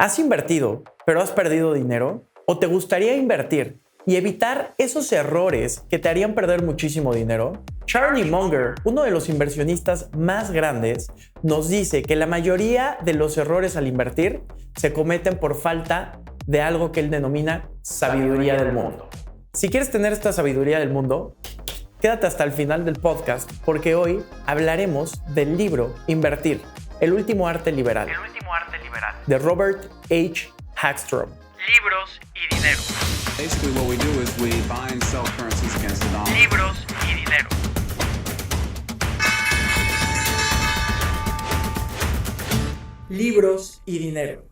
¿Has invertido, pero has perdido dinero? ¿O te gustaría invertir y evitar esos errores que te harían perder muchísimo dinero? Charlie Munger, uno de los inversionistas más grandes, nos dice que la mayoría de los errores al invertir se cometen por falta de algo que él denomina sabiduría del mundo. Si quieres tener esta sabiduría del mundo, quédate hasta el final del podcast porque hoy hablaremos del libro Invertir, el último arte liberal, de Robert H. Hagstrom. Libros y dinero. Basically what we do is we buy and sell currencies against the dollar. Libros y dinero. Libros y dinero.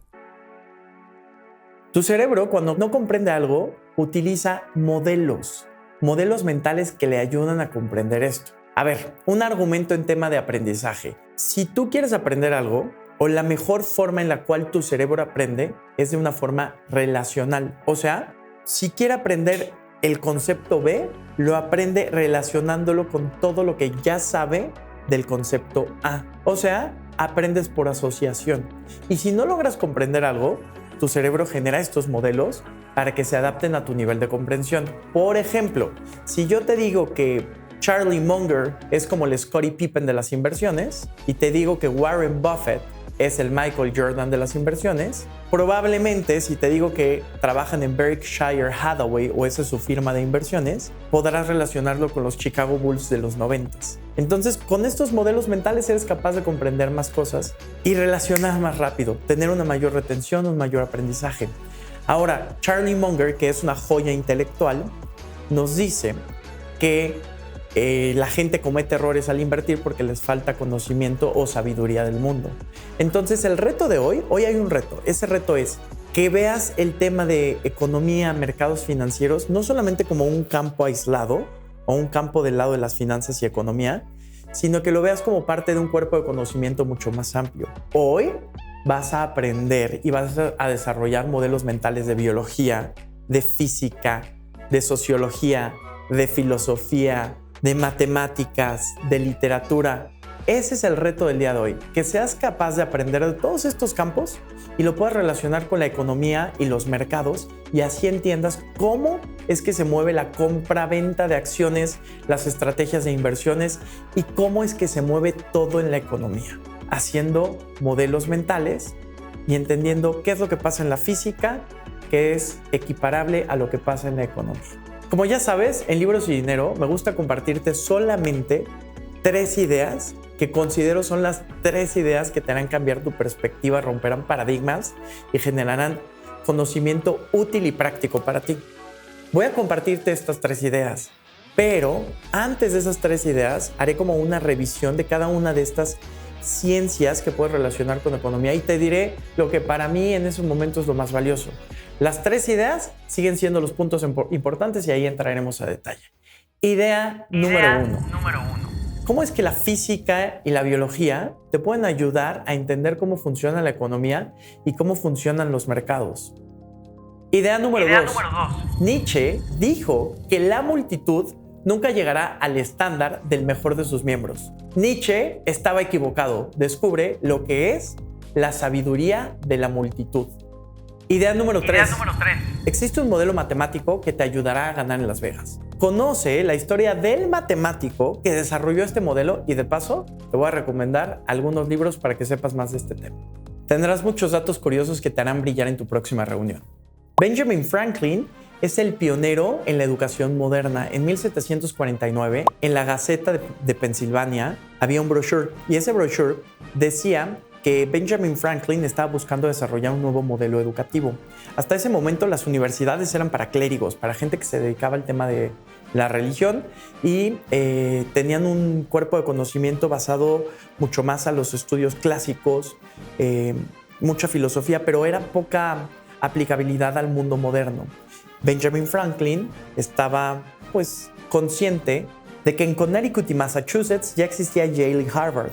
Tu cerebro, cuando no comprende algo, utiliza modelos mentales que le ayudan a comprender esto. A ver, un argumento en tema de aprendizaje. Si tú quieres aprender algo, o la mejor forma en la cual tu cerebro aprende es de una forma relacional. O sea, si quiere aprender el concepto B, lo aprende relacionándolo con todo lo que ya sabe del concepto A. O sea, aprendes por asociación. Y si no logras comprender algo, tu cerebro genera estos modelos para que se adapten a tu nivel de comprensión. Por ejemplo, si yo te digo que Charlie Munger es como el Scottie Pippen de las inversiones y te digo que Warren Buffett es el Michael Jordan de las inversiones, probablemente si te digo que trabajan en Berkshire Hathaway o esa es su firma de inversiones, podrás relacionarlo con los Chicago Bulls de los 90s. Entonces, con estos modelos mentales eres capaz de comprender más cosas y relacionar más rápido, tener una mayor retención, un mayor aprendizaje. Ahora, Charlie Munger, que es una joya intelectual, nos dice que la gente comete errores al invertir porque les falta conocimiento o sabiduría del mundo. Entonces, el reto de hoy hay un reto. Ese reto es que veas el tema de economía, mercados financieros, no solamente como un campo aislado o un campo del lado de las finanzas y economía, sino que lo veas como parte de un cuerpo de conocimiento mucho más amplio. Hoy vas a aprender y vas a desarrollar modelos mentales de biología, de física, de sociología, de filosofía, de matemáticas, de literatura. Ese es el reto del día de hoy, que seas capaz de aprender de todos estos campos y lo puedas relacionar con la economía y los mercados y así entiendas cómo es que se mueve la compra-venta de acciones, las estrategias de inversiones y cómo es que se mueve todo en la economía, haciendo modelos mentales y entendiendo qué es lo que pasa en la física, que es equiparable a lo que pasa en la economía. Como ya sabes, en Libros y Dinero me gusta compartirte solamente 3 ideas que considero son las 3 ideas que te harán cambiar tu perspectiva, romperán paradigmas y generarán conocimiento útil y práctico para ti. Voy a compartirte estas 3 ideas, pero antes de esas 3 ideas haré como una revisión de cada una de estas ciencias que puedes relacionar con economía y te diré lo que para mí en esos momentos es lo más valioso. Las 3 ideas siguen siendo los puntos importantes y ahí entraremos a detalle. Idea número 1. ¿Cómo es que la física y la biología te pueden ayudar a entender cómo funciona la economía y cómo funcionan los mercados? Idea número 2. Nietzsche dijo que la multitud nunca llegará al estándar del mejor de sus miembros. Nietzsche estaba equivocado. Descubre lo que es la sabiduría de la multitud. Idea número 3. Existe un modelo matemático que te ayudará a ganar en Las Vegas. Conoce la historia del matemático que desarrolló este modelo y de paso te voy a recomendar algunos libros para que sepas más de este tema. Tendrás muchos datos curiosos que te harán brillar en tu próxima reunión. Benjamin Franklin es el pionero en la educación moderna. En 1749, en la Gaceta de Pensilvania, había un brochure y ese brochure decía que Benjamin Franklin estaba buscando desarrollar un nuevo modelo educativo. Hasta ese momento las universidades eran para clérigos, para gente que se dedicaba al tema de la religión y tenían un cuerpo de conocimiento basado mucho más a los estudios clásicos, mucha filosofía, pero era poca aplicabilidad al mundo moderno. Benjamin Franklin estaba consciente de que en Connecticut y Massachusetts ya existía Yale y Harvard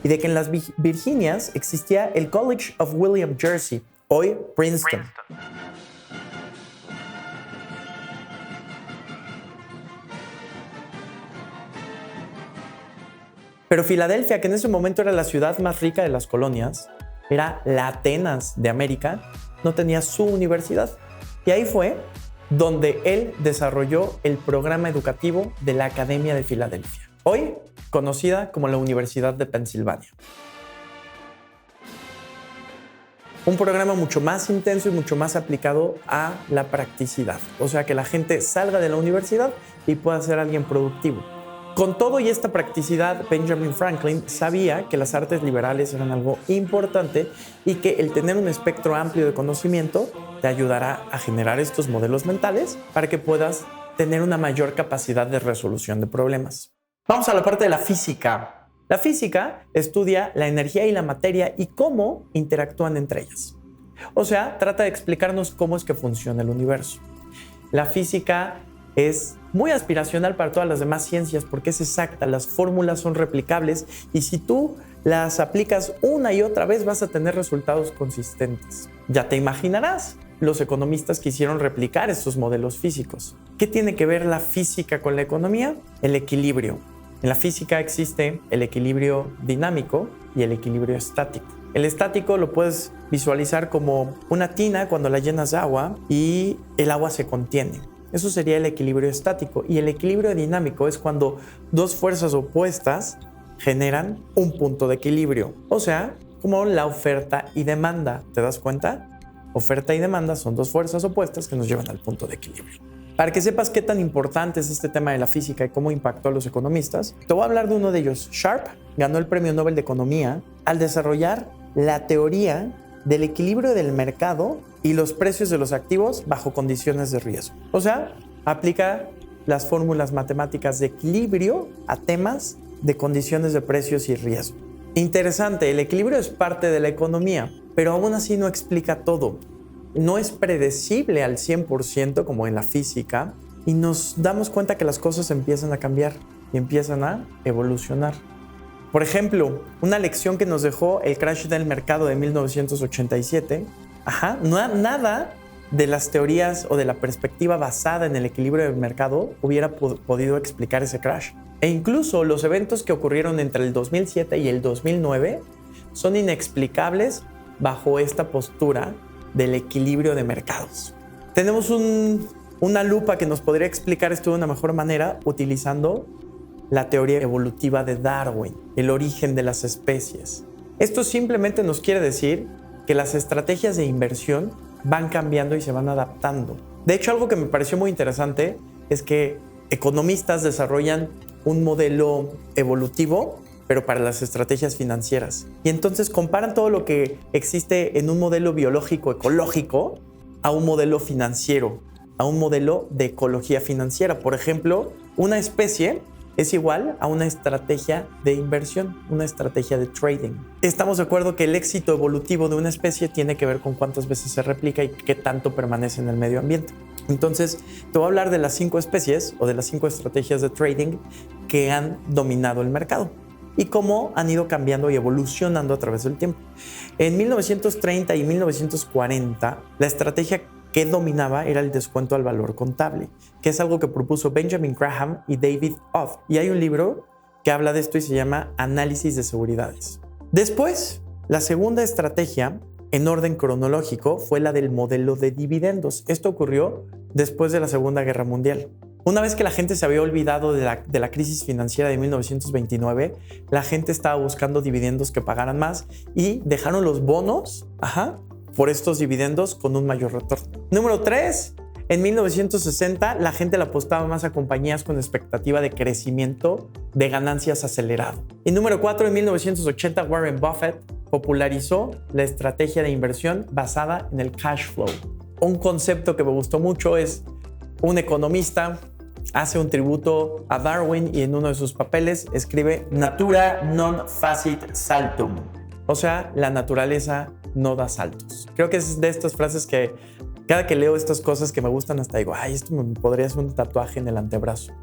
y de que en las Virginias existía el College of William Jersey, hoy Princeton. Pero Filadelfia, que en ese momento era la ciudad más rica de las colonias, era la Atenas de América, no tenía su universidad. Y ahí fue donde él desarrolló el programa educativo de la Academia de Filadelfia, hoy conocida como la Universidad de Pensilvania. Un programa mucho más intenso y mucho más aplicado a la practicidad. O sea, que la gente salga de la universidad y pueda ser alguien productivo. Con todo y esta practicidad, Benjamin Franklin sabía que las artes liberales eran algo importante y que el tener un espectro amplio de conocimiento te ayudará a generar estos modelos mentales para que puedas tener una mayor capacidad de resolución de problemas. Vamos a la parte de la física. La física estudia la energía y la materia y cómo interactúan entre ellas. O sea, trata de explicarnos cómo es que funciona el universo. La física es muy aspiracional para todas las demás ciencias porque es exacta, las fórmulas son replicables y si tú las aplicas una y otra vez vas a tener resultados consistentes. Ya te imaginarás los economistas quisieron replicar estos modelos físicos. ¿Qué tiene que ver la física con la economía? El equilibrio. En la física existe el equilibrio dinámico y el equilibrio estático. El estático lo puedes visualizar como una tina cuando la llenas de agua y el agua se contiene. Eso sería el equilibrio estático. Y el equilibrio dinámico es cuando dos fuerzas opuestas generan un punto de equilibrio. O sea, como la oferta y demanda. ¿Te das cuenta? Oferta y demanda son dos fuerzas opuestas que nos llevan al punto de equilibrio. Para que sepas qué tan importante es este tema de la física y cómo impactó a los economistas, te voy a hablar de uno de ellos. Sharpe ganó el Premio Nobel de Economía al desarrollar la teoría del equilibrio del mercado y los precios de los activos bajo condiciones de riesgo. O sea, aplica las fórmulas matemáticas de equilibrio a temas de condiciones de precios y riesgo. Interesante, el equilibrio es parte de la economía, pero aún así no explica todo. No es predecible al 100% como en la física y nos damos cuenta que las cosas empiezan a cambiar y empiezan a evolucionar. Por ejemplo, una lección que nos dejó el crash del mercado de 1987, nada de las teorías o de la perspectiva basada en el equilibrio del mercado hubiera podido explicar ese crash. E incluso los eventos que ocurrieron entre el 2007 y el 2009 son inexplicables bajo esta postura del equilibrio de mercados. Tenemos una lupa que nos podría explicar esto de una mejor manera utilizando la teoría evolutiva de Darwin, el origen de las especies. Esto simplemente nos quiere decir que las estrategias de inversión van cambiando y se van adaptando. De hecho, algo que me pareció muy interesante es que economistas desarrollan un modelo evolutivo pero para las estrategias financieras. Y entonces comparan todo lo que existe en un modelo biológico ecológico a un modelo financiero, a un modelo de ecología financiera. Por ejemplo, una especie es igual a una estrategia de inversión, una estrategia de trading. Estamos de acuerdo que el éxito evolutivo de una especie tiene que ver con cuántas veces se replica y qué tanto permanece en el medio ambiente. Entonces, te voy a hablar de las 5 especies o de las 5 estrategias de trading que han dominado el mercado y cómo han ido cambiando y evolucionando a través del tiempo. En 1930 y 1940, la estrategia que dominaba era el descuento al valor contable, que es algo que propuso Benjamin Graham y David Oth. Y hay un libro que habla de esto y se llama Análisis de Seguridades. Después, la segunda estrategia, en orden cronológico, fue la del modelo de dividendos. Esto ocurrió después de la Segunda Guerra Mundial. Una vez que la gente se había olvidado de la crisis financiera de 1929, la gente estaba buscando dividendos que pagaran más y dejaron los bonos por estos dividendos con un mayor retorno. Número 3, en 1960 la gente le apostaba más a compañías con expectativa de crecimiento de ganancias acelerado. Y número 4, en 1980 Warren Buffett popularizó la estrategia de inversión basada en el cash flow. Un concepto que me gustó mucho es un economista hace un tributo a Darwin y en uno de sus papeles escribe Natura non facit saltum. O sea, la naturaleza no da saltos. Creo que es de estas frases que cada que leo estas cosas que me gustan hasta digo, esto me podría ser un tatuaje en el antebrazo.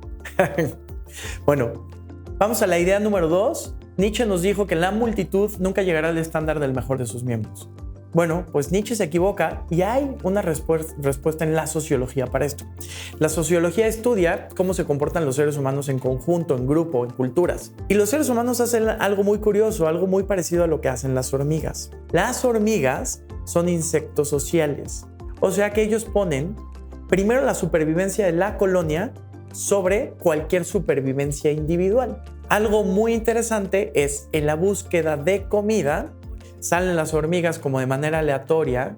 Bueno, vamos a la idea número 2. Nietzsche nos dijo que la multitud nunca llegará al estándar del mejor de sus miembros. Bueno, pues Nietzsche se equivoca y hay una respuesta en la sociología para esto. La sociología estudia cómo se comportan los seres humanos en conjunto, en grupo, en culturas. Y los seres humanos hacen algo muy curioso, algo muy parecido a lo que hacen las hormigas. Las hormigas son insectos sociales, o sea que ellos ponen primero la supervivencia de la colonia sobre cualquier supervivencia individual. Algo muy interesante es en la búsqueda de comida. Salen las hormigas como de manera aleatoria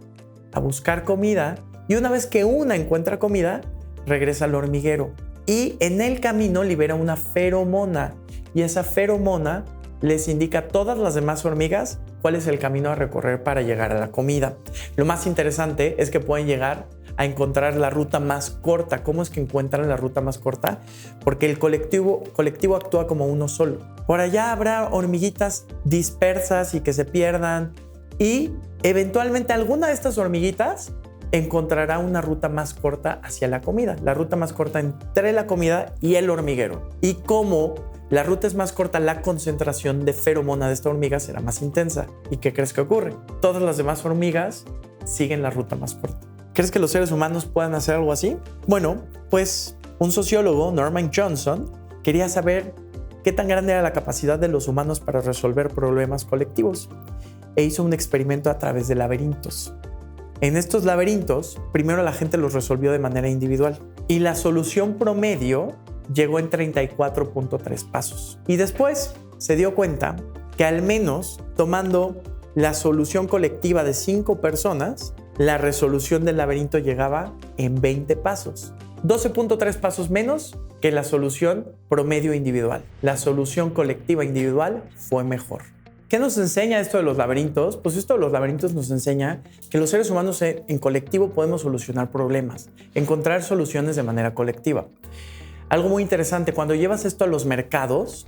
a buscar comida y una vez que una encuentra comida, regresa al hormiguero y en el camino libera una feromona y esa feromona les indica a todas las demás hormigas cuál es el camino a recorrer para llegar a la comida. Lo más interesante es que pueden llegar a encontrar la ruta más corta. ¿Cómo es que encuentran la ruta más corta? Porque el colectivo actúa como uno solo. Por allá habrá hormiguitas dispersas y que se pierdan y eventualmente alguna de estas hormiguitas encontrará una ruta más corta hacia la comida, la ruta más corta entre la comida y el hormiguero. Y como la ruta es más corta, la concentración de feromona de esta hormiga será más intensa. ¿Y qué crees que ocurre? Todas las demás hormigas siguen la ruta más corta. ¿Crees que los seres humanos puedan hacer algo así? Bueno, pues un sociólogo, Norman Johnson, quería saber qué tan grande era la capacidad de los humanos para resolver problemas colectivos e hizo un experimento a través de laberintos. En estos laberintos, primero la gente los resolvió de manera individual y la solución promedio llegó en 34.3 pasos. Y después se dio cuenta que al menos tomando la solución colectiva de 5 personas, la resolución del laberinto llegaba en 20 pasos. 12.3 pasos menos que la solución promedio individual. La solución colectiva individual fue mejor. ¿Qué nos enseña esto de los laberintos? Pues esto de los laberintos nos enseña que los seres humanos en colectivo podemos solucionar problemas, encontrar soluciones de manera colectiva. Algo muy interesante, cuando llevas esto a los mercados,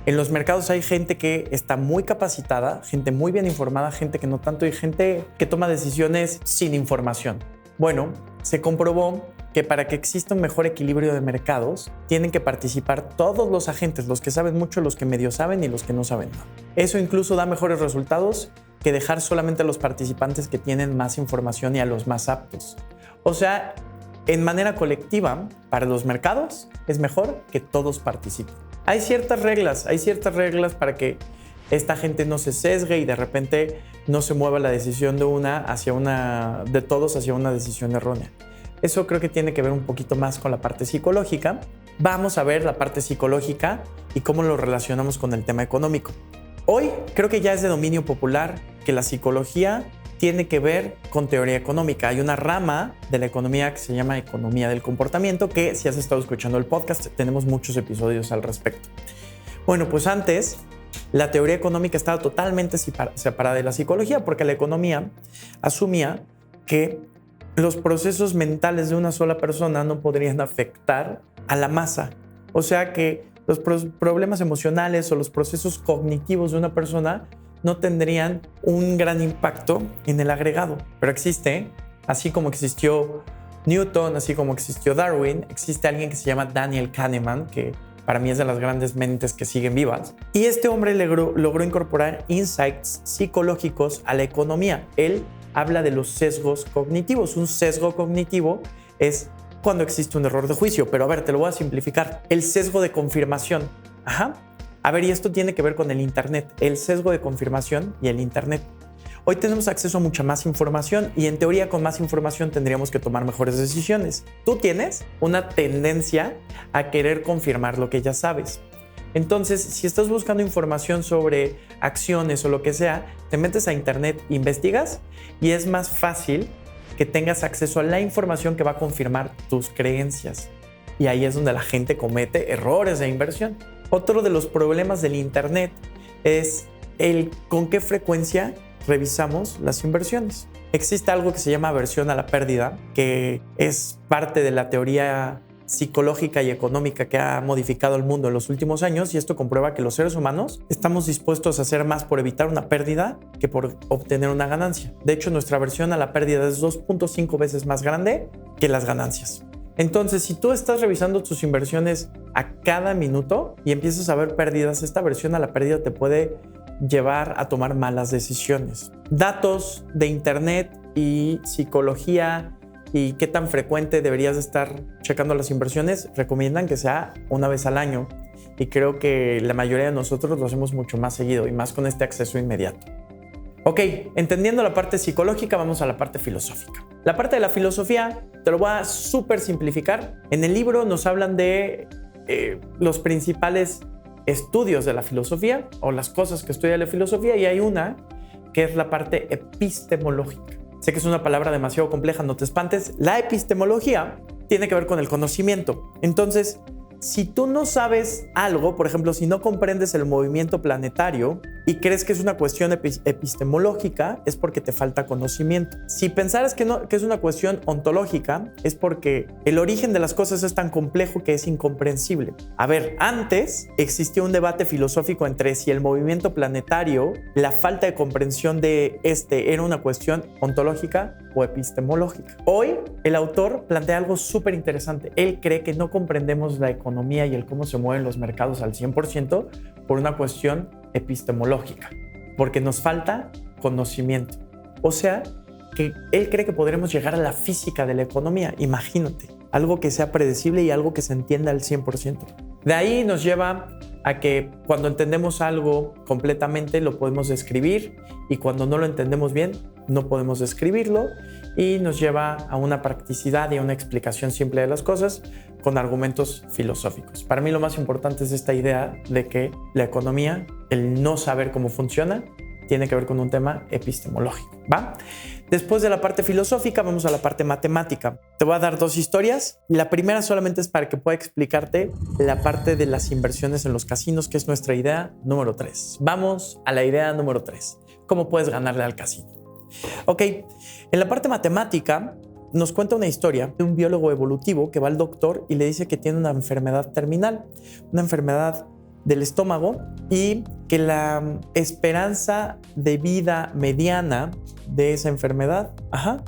en los mercados hay gente que está muy capacitada, gente muy bien informada, gente que no tanto y gente que toma decisiones sin información. Bueno, se comprobó que para que exista un mejor equilibrio de mercados, tienen que participar todos los agentes, los que saben mucho, los que medio saben y los que no saben nada. Eso incluso da mejores resultados que dejar solamente a los participantes que tienen más información y a los más aptos. O sea, en manera colectiva, para los mercados, es mejor que todos participen. Hay ciertas reglas para que esta gente no se sesgue y de repente no se mueva la decisión de todos hacia una decisión errónea. Eso creo que tiene que ver un poquito más con la parte psicológica. Vamos a ver la parte psicológica y cómo lo relacionamos con el tema económico. Hoy creo que ya es de dominio popular que la psicología tiene que ver con teoría económica. Hay una rama de la economía que se llama economía del comportamiento, que si has estado escuchando el podcast, tenemos muchos episodios al respecto. Bueno, pues antes la teoría económica estaba totalmente separada de la psicología, porque la economía asumía que los procesos mentales de una sola persona no podrían afectar a la masa. O sea que los problemas emocionales o los procesos cognitivos de una persona no tendrían un gran impacto en el agregado. Pero existe, así como existió Newton, así como existió Darwin, existe alguien que se llama Daniel Kahneman, que para mí es de las grandes mentes que siguen vivas. Y este hombre logró incorporar insights psicológicos a la economía. Él habla de los sesgos cognitivos. Un sesgo cognitivo es cuando existe un error de juicio. Pero a ver, te lo voy a simplificar. El sesgo de confirmación. A ver, y esto tiene que ver con el Internet, el sesgo de confirmación y el Internet. Hoy tenemos acceso a mucha más información y en teoría con más información tendríamos que tomar mejores decisiones. Tú tienes una tendencia a querer confirmar lo que ya sabes. Entonces, si estás buscando información sobre acciones o lo que sea, te metes a Internet, investigas y es más fácil que tengas acceso a la información que va a confirmar tus creencias. Y ahí es donde la gente comete errores de inversión. Otro de los problemas del Internet es el con qué frecuencia revisamos las inversiones. Existe algo que se llama aversión a la pérdida, que es parte de la teoría psicológica y económica que ha modificado el mundo en los últimos años, y esto comprueba que los seres humanos estamos dispuestos a hacer más por evitar una pérdida que por obtener una ganancia. De hecho, nuestra aversión a la pérdida es 2.5 veces más grande que las ganancias. Entonces, si tú estás revisando tus inversiones a cada minuto y empiezas a ver pérdidas, esta aversión a la pérdida te puede llevar a tomar malas decisiones. Datos de internet y psicología y qué tan frecuente deberías estar checando las inversiones recomiendan que sea una vez al año, y creo que la mayoría de nosotros lo hacemos mucho más seguido y más con este acceso inmediato. Ok, entendiendo la parte psicológica, vamos a la parte filosófica. La parte de la filosofía te lo voy a súper simplificar. En el libro nos hablan de los principales estudios de la filosofía o las cosas que estudia la filosofía, y hay una que es la parte epistemológica. Sé que es una palabra demasiado compleja, no te espantes. La epistemología tiene que ver con el conocimiento. Entonces, si tú no sabes algo, por ejemplo, si no comprendes el movimiento planetario y crees que es una cuestión epistemológica, es porque te falta conocimiento. Si pensaras que es una cuestión ontológica, es porque el origen de las cosas es tan complejo que es incomprensible. A ver, antes existía un debate filosófico entre si el movimiento planetario, la falta de comprensión de era una cuestión ontológica o epistemológica. Hoy, el autor plantea algo súper interesante. Él cree que no comprendemos la economía y el cómo se mueven los mercados al 100% por una cuestión epistemológica, porque nos falta conocimiento. O sea, que él cree que podremos llegar a la física de la economía. Imagínate, algo que sea predecible y algo que se entienda al 100%. De ahí nos lleva a que cuando entendemos algo completamente lo podemos describir, y cuando no lo entendemos bien no podemos describirlo, y nos lleva a una practicidad y a una explicación simple de las cosas con argumentos filosóficos. Para mí lo más importante es esta idea de que la economía, el no saber cómo funciona, tiene que ver con un tema epistemológico, ¿va? Después de la parte filosófica vamos a la parte matemática. Te voy a dar dos historias. La primera solamente es para que pueda explicarte la parte de las inversiones en los casinos, que es nuestra idea número 3. Vamos a la idea número 3. ¿Cómo puedes ganarle al casino? Ok, en la parte matemática nos cuenta una historia de un biólogo evolutivo que va al doctor y le dice que tiene una enfermedad terminal, una enfermedad del estómago, y que la esperanza de vida mediana de esa enfermedad,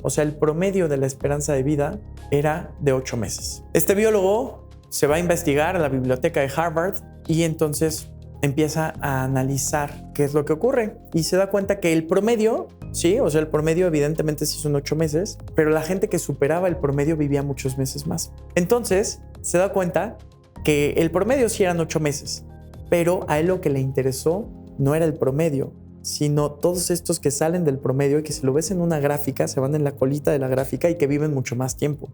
o sea, el promedio de la esperanza de vida era de 8 meses. Este biólogo se va a investigar a la biblioteca de Harvard y entonces empieza a analizar qué es lo que ocurre y se da cuenta que el promedio, sí, o sea, el promedio evidentemente sí son 8 meses, pero la gente que superaba el promedio vivía muchos meses más. Entonces se da cuenta que el promedio sí eran 8 meses, pero a él lo que le interesó no era el promedio, sino todos estos que salen del promedio y que si lo ves en una gráfica, se van en la colita de la gráfica y que viven mucho más tiempo.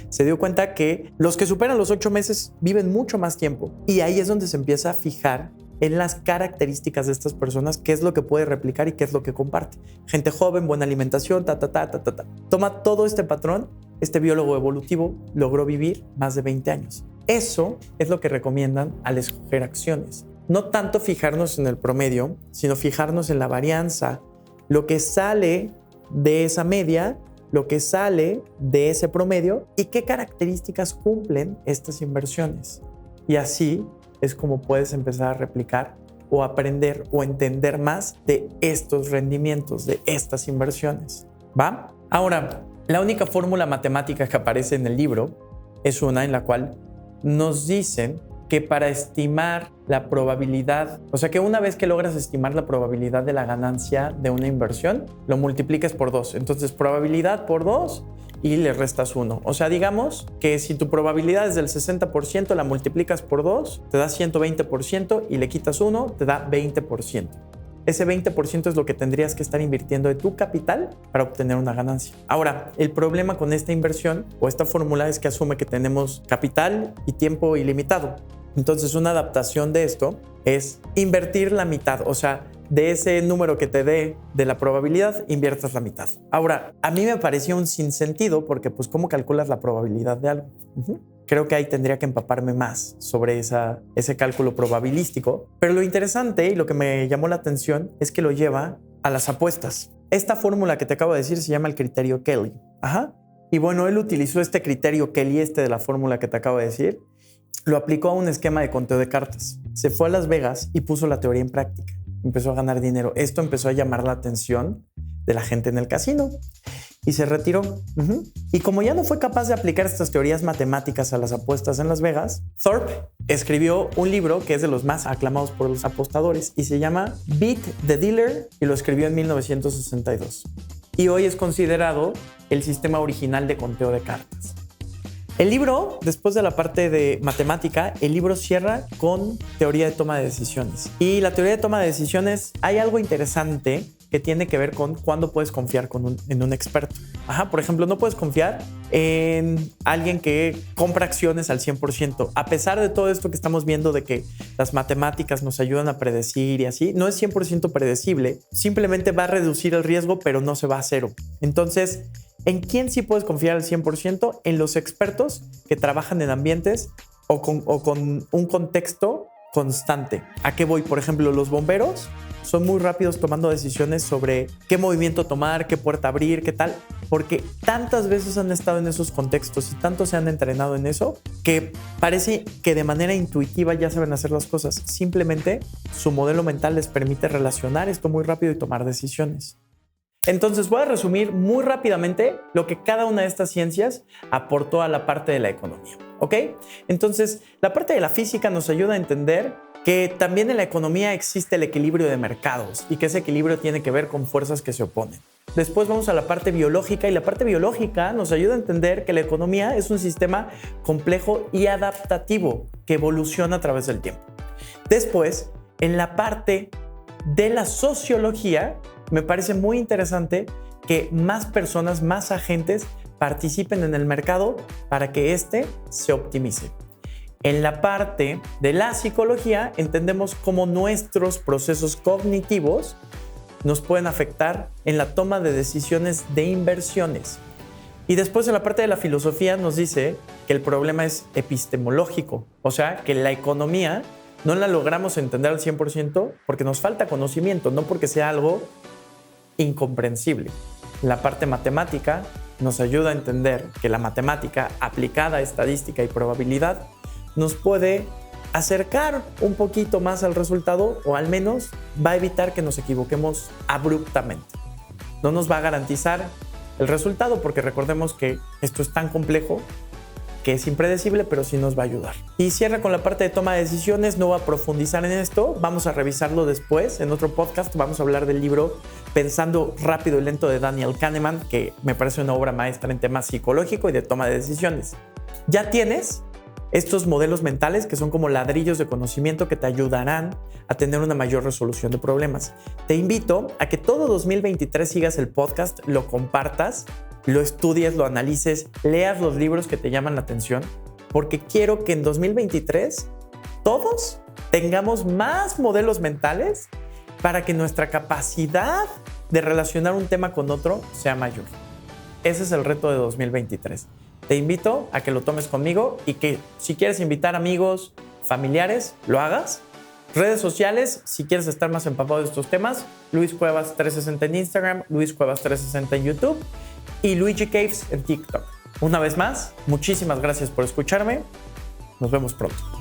Se dio cuenta que los que superan los 8 meses viven mucho más tiempo, y ahí es donde se empieza a fijar en las características de estas personas, qué es lo que puede replicar y qué es lo que comparte. Gente joven, buena alimentación, Toma todo este patrón, este biólogo evolutivo logró vivir más de 20 años. Eso es lo que recomiendan al escoger acciones. No tanto fijarnos en el promedio, sino fijarnos en la varianza, lo que sale de esa media, lo que sale de ese promedio y qué características cumplen estas inversiones. Y así es como puedes empezar a replicar o aprender o entender más de estos rendimientos, de estas inversiones, ¿va? Ahora, la única fórmula matemática que aparece en el libro es una en la cual nos dicen que para estimar la probabilidad, o sea que una vez que logras estimar la probabilidad de la ganancia de una inversión, lo multiplicas por 2. Entonces, probabilidad por 2 y le restas 1. O sea, digamos que si tu probabilidad es del 60%, la multiplicas por 2, te da 120%, y le quitas 1, te da 20%. Ese 20% es lo que tendrías que estar invirtiendo de tu capital para obtener una ganancia. Ahora, el problema con esta inversión o esta fórmula es que asume que tenemos capital y tiempo ilimitado. Entonces, una adaptación de esto es invertir la mitad, o sea, de ese número que te dé de la probabilidad, inviertas la mitad. Ahora, a mí me pareció un sinsentido porque, pues, ¿cómo calculas la probabilidad de algo? Creo que ahí tendría que empaparme más sobre ese cálculo probabilístico. Pero lo interesante y lo que me llamó la atención es que lo lleva a las apuestas. Esta fórmula que te acabo de decir se llama el criterio Kelly. Y bueno, él utilizó este criterio Kelly, de la fórmula que te acabo de decir, lo aplicó a un esquema de conteo de cartas. Se fue a Las Vegas y puso la teoría en práctica. Empezó a ganar dinero. Esto empezó a llamar la atención de la gente en el casino. y se retiró. Y como ya no fue capaz de aplicar estas teorías matemáticas a las apuestas en Las Vegas, Thorpe escribió un libro que es de los más aclamados por los apostadores y se llama Beat the Dealer y lo escribió en 1962. Y hoy es considerado el sistema original de conteo de cartas. El libro, después de la parte de matemática, el libro cierra con teoría de toma de decisiones. Y la teoría de toma de decisiones, hay algo interesante que tiene que ver con cuándo puedes confiar en un experto. Por ejemplo, no puedes confiar en alguien que compra acciones al 100%. A pesar de todo esto que estamos viendo de que las matemáticas nos ayudan a predecir y así, no es 100% predecible. Simplemente va a reducir el riesgo, pero no se va a cero. Entonces, ¿en quién sí puedes confiar al 100%? En los expertos que trabajan en ambientes o con un contexto constante. ¿A qué voy? Por ejemplo, los bomberos son muy rápidos tomando decisiones sobre qué movimiento tomar, qué puerta abrir, qué tal, porque tantas veces han estado en esos contextos y tanto se han entrenado en eso que parece que de manera intuitiva ya saben hacer las cosas. Simplemente su modelo mental les permite relacionar esto muy rápido y tomar decisiones. Entonces voy a resumir muy rápidamente lo que cada una de estas ciencias aportó a la parte de la economía, ¿ok? Entonces, la parte de la física nos ayuda a entender que también en la economía existe el equilibrio de mercados y que ese equilibrio tiene que ver con fuerzas que se oponen. Después vamos a la parte biológica y la parte biológica nos ayuda a entender que la economía es un sistema complejo y adaptativo que evoluciona a través del tiempo. Después, en la parte de la sociología, me parece muy interesante que más personas, más agentes participen en el mercado para que éste se optimice. En la parte de la psicología entendemos cómo nuestros procesos cognitivos nos pueden afectar en la toma de decisiones de inversiones. Y después en la parte de la filosofía nos dice que el problema es epistemológico, o sea, que la economía no la logramos entender al 100% porque nos falta conocimiento, no porque sea algo incomprensible. La parte matemática nos ayuda a entender que la matemática aplicada a estadística y probabilidad nos puede acercar un poquito más al resultado o al menos va a evitar que nos equivoquemos abruptamente. No nos va a garantizar el resultado porque recordemos que esto es tan complejo que es impredecible, pero sí nos va a ayudar. Y cierra con la parte de toma de decisiones. No voy a profundizar en esto, vamos a revisarlo después en otro podcast. Vamos a hablar del libro Pensando rápido y lento de Daniel Kahneman, que me parece una obra maestra en temas psicológico y de toma de decisiones. Ya tienes estos modelos mentales que son como ladrillos de conocimiento que te ayudarán a tener una mayor resolución de problemas. Te invito a que todo 2023 sigas el podcast, lo compartas, lo estudies, lo analices, leas los libros que te llaman la atención, porque quiero que en 2023 todos tengamos más modelos mentales para que nuestra capacidad de relacionar un tema con otro sea mayor. Ese es el reto de 2023. Te invito a que lo tomes conmigo y que si quieres invitar amigos, familiares, lo hagas. Redes sociales, si quieres estar más empapado de estos temas, Luis Cuevas 360 en Instagram, Luis Cuevas 360 en YouTube y Luigi Caves en TikTok. Una vez más, muchísimas gracias por escucharme. Nos vemos pronto.